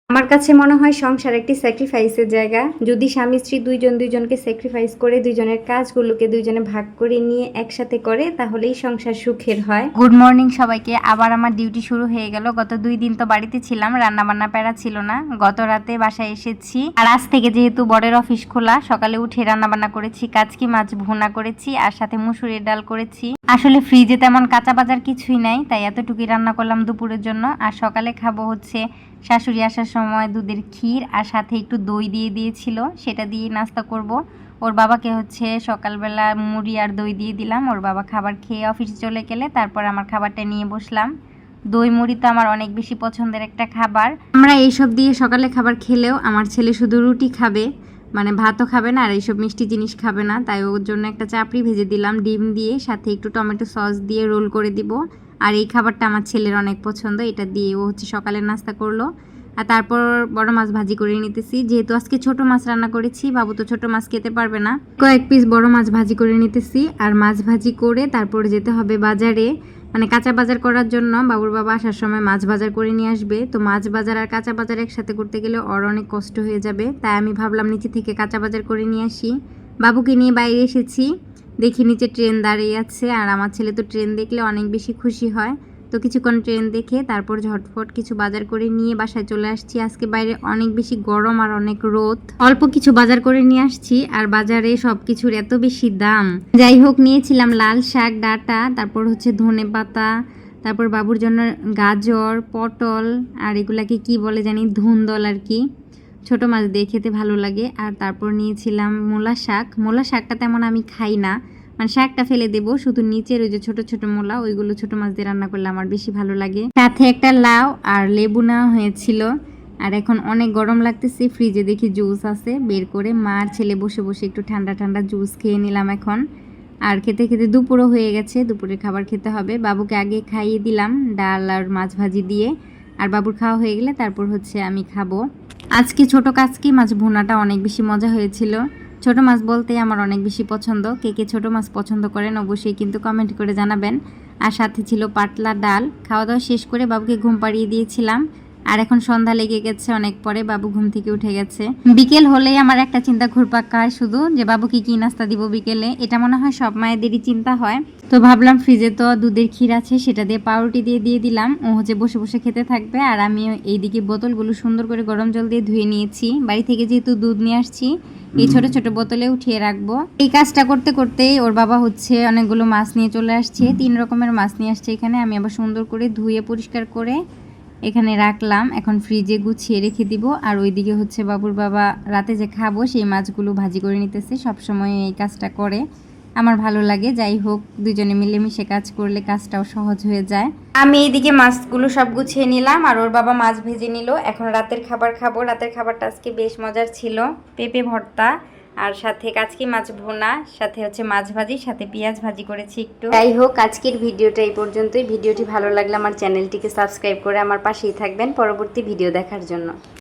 আমার কাছে মনে হয় সংসার একটি স্যাক্রিফাইসের জায়গা। যদি স্বামী স্ত্রী দুইজনকে স্যাক্রিফাইস করে দুইজনের কাজগুলোকে দুইজনে ভাগ করে নিয়ে একসাথে করে তাহলেই সংসার সুখের হয়। গুড মর্নিং সবাইকে। আবার আমার ডিউটি শুরু হয়ে গেল। গত 2 দিন তো বাড়িতে ছিলাম, রান্না বান্না প্যারা ছিল না। গত রাতে বাসায় এসেছি। আর আজ থেকে যেহেতু বরের অফিস খোলা, সকালে উঠে রান্না বান্না করেছি, কাচকি মাছ ভুনা করেছি আর সাথে মুসুরির ডাল করেছি। আসলে ফ্রিজে তেমন কাঁচা বাজার কিছুই নাই, তাই এতটুকুই রান্না করলাম দুপুরের জন্য। আর সকালে খাবো হচ্ছে শাশুড়ি আসার সময় দুধের ক্ষীর আর সাথে একটু দই দিয়ে দিয়েছিল, সেটা দিয়ে নাস্তা করব। ওর বাবাকে হচ্ছে সকালবেলা মুড়ি আর দই দিয়ে দিলাম। ওর বাবা খাবার খেয়ে অফিসে চলে গেলে তারপর আমার খাবারটা নিয়ে বসলাম। দই মুড়ি তো আমার অনেক বেশি পছন্দের একটা খাবার। আমরা এইসব দিয়ে সকালে খাবার খেলেও আমার ছেলে শুধু রুটি খাবে, মানে ভাতও খাবে না আর এইসব মিষ্টি জিনিস খাবে না। তাই ওর জন্য একটা চাপড়ি ভেজে দিলাম ডিম দিয়ে, সাথে একটু টমেটো সস দিয়ে রোল করে দিব। আর এই খাবারটা আমার ছেলের অনেক পছন্দ, এটা দিয়ে ও হচ্ছে সকালের নাস্তা করলো। আর তারপর বড় মাছ ভাজি করে নিতেছি, যেহেতু আজকে ছোট মাছ রান্না করেছি, বাবু তো ছোট মাছ খেতে পারবে না। কয়েক পিস বড় মাছ ভাজি করে নিতেছি। আর মাছ ভাজি করে তারপর যেতে হবে বাজারে, মানে কাঁচা বাজার করার জন্য। বাবুর বাবা আসার সময় মাছ বাজার করে নিয়ে আসবে। তো মাছ বাজার আর কাঁচা বাজার একসাথে করতে গেলে ওর অনেক কষ্ট হয়ে যাবে, তাই আমি ভাবলাম নিচে থেকে কাঁচা বাজার করে নিয়ে আসি। বাবুকে নিয়ে বাইরে এসেছি, দেখি নিচে ট্রেন দাঁড়িয়ে আছে। আর আমার ছেলে তো ট্রেন দেখলে অনেক বেশি খুশি হয়। তো কিছুক্ষণ ট্রেন দেখে তারপর ঝটফট কিছু বাজার করে নিয়ে বাসায় চলে আসছি। আজকে বাইরে অনেক বেশি গরম আর অনেক রোদ, অল্প কিছু বাজার করে নিয়ে আসছি। আর বাজারে সব কিছুর এত বেশি দাম। যাই হোক, নিয়েছিলাম লাল শাক ডাঁটা, তারপর হচ্ছে ধনে পাতা, তারপর বাবুর জন্য গাজর, পটল, আর এগুলাকে কি বলে জানি, ধুন্দল আর কি। ছোট মাছ দিয়ে খেতে ভালো লাগে। আর তারপর নিয়েছিলাম মূলা শাক। মূলা শাকটা তেমন আমি খাই না, মানে শাকটা ফেলে দেবো, শুধু নিচের ওই যে ছোট ছোট মূলা, ওইগুলো ছোট মাছ দিয়ে রান্না করলে আমার বেশি ভালো লাগে। সাথে একটা লাউ আর লেবু নেওয়া হয়েছিল। আর এখন অনেক গরম লাগতেছে, ফ্রিজে দেখি জুস আছে, বের করে মা আর ছেলে বসে বসে একটু ঠান্ডা ঠান্ডা জুস খেয়ে নিলাম এখন। আর খেতে খেতে দুপুরও হয়ে গেছে, দুপুরের খাবার খেতে হবে। বাবুকে আগে খাইয়ে দিলাম ডাল আর মাছ ভাজি দিয়ে। আর বাবুর খাওয়া হয়ে গেলে তারপর হচ্ছে আমি খাবো। আজকে ছোট কাচকি মাছ ভুনাটা অনেক বেশি মজা হয়েছিল। ছোট মাছ বলতে আমার অনেক বেশি পছন্দ। কে কে ছোট মাছ পছন্দ করেন অবশ্যই কিন্তু কমেন্ট করে জানাবেন। আর সাথে ছিল পাতলা ডাল। খাওয়া দাওয়া শেষ করে বাবুকে ঘুম পাড়িয়ে দিয়েছিলাম। আর এখন সন্ধ্যা লেগে গেছে, অনেক পরে বাবু ঘুম থেকে উঠে গেছে। বিকেল হলেই আমার একটা চিন্তা ঘুরপাক খায় শুধু, যে বাবুকে কি নাস্তা দিব বিকেলে। এটা মনে হয় সব মায়েদেরই চিন্তা হয়। তো ভাবলাম ফ্রিজে তো দুধের ক্ষীর আছে, সেটা দিয়ে পাউরুটি দিয়ে দিলাম। ও হচ্ছে বসে বসে খেতে থাকবে। আর আমি এইদিকে বোতলগুলো সুন্দর করে গরম জল দিয়ে ধুয়ে নিয়েছি। বাড়ি থেকে যেহেতু দুধ নিয়ে আসছি, এই ছোট ছোট বোতলে উঠিয়ে রাখবো। এই কাজটা করতে করতেই ওর বাবা হচ্ছে অনেকগুলো মাছ নিয়ে চলে আসছে, 3 রকমের মাছ নিয়ে আসছে এখানে। আমি আবার সুন্দর করে ধুয়ে পরিষ্কার করে এখানে রাখলাম, এখন ফ্রিজে গুছিয়ে রেখে দিব। আর ওইদিকে হচ্ছে বাবুর বাবা রাতে যে খাবো সেই মাছগুলো ভাজি করে নিতেছে। সবসময় এই কাজটা করে, আমার ভালো লাগে। যাই হোক, দুজনে মিলেমিশে কাজ করলে কাজটাও সহজ হয়ে যায়। আমি এইদিকে মাছগুলো সব গুছিয়ে নিলাম আর ওর বাবা মাছ ভেজে নিল। এখন রাতের খাবার খাবো। রাতের খাবারটা আজকে বেশ মজার ছিল, পেঁপে ভর্তা আর সাথে কাচকি মাছ ভুনা, সাথে হচ্ছে মাছ ভাজি, সাথে পেঁয়াজ ভাজি করেছি একটু। যাই হোক, আজকের ভিডিওটা এই পর্যন্তই। ভিডিওটি ভালো লাগলে আমার চ্যানেলটিকে সাবস্ক্রাইব করে আমার পাশেই থাকবেন পরবর্তী ভিডিও দেখার জন্য।